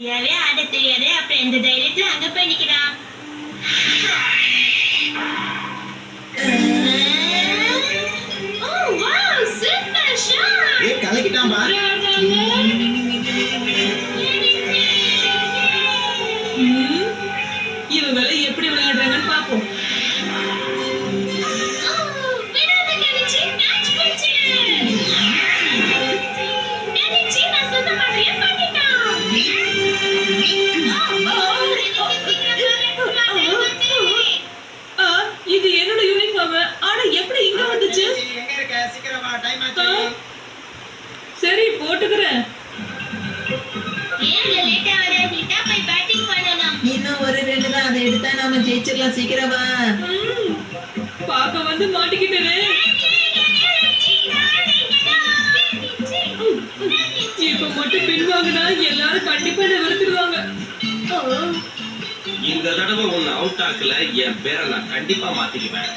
யாரே ஆட தெரியாது, அப்புறம் எந்த தைரியத்துல அங்க போய் நிக்கிறான். கலக்கிட்டான் பா. இவங்க எப்படி விளையாடுறாங்கன்னு பாப்போம். இது என்னோட யூனிஃபார்ம். ஆனா எப்படி இங்க வந்துச்சு? சரி போட்டுக்கிறேன். இன்னும் ஒரு 2 தான், அதை எடுத்தா நாம ஜெயிச்சிடலாம். சீக்கிரமா பாக்க வந்து மாட்டிக்கிட்டேனே. இப்ப மட்டும் பின்வாங்கினா எல்லாரும் கண்டிப்பா என்ன வெறுத்துடுவாங்க. இந்த தடவை ஒன்னு அவுட் ஆக்கல, என் பேரை நான் கண்டிப்பா மாத்திக்குவேன்.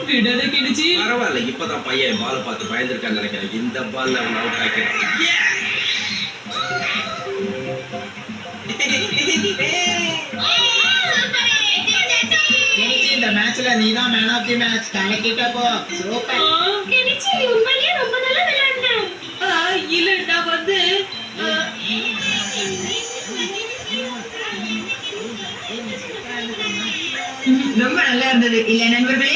விடாத கிடிச்சி. பரவாயில்ல, இப்பதான் பையன் பால பார்த்து பயந்துருக்கான்னு நினைக்கிறேன். இந்த பால் அவன் அவுட் ஆக்கிறான். இந்த மேட்ச்ல நீ தான் மேன் ஆஃப் தி மேட்ச். கலக்கிட்ட போ. சூப்பர். இல்ல நான் வந்து ரொம்ப நல்லா இருந்தது இல்ல நண்பர்களே?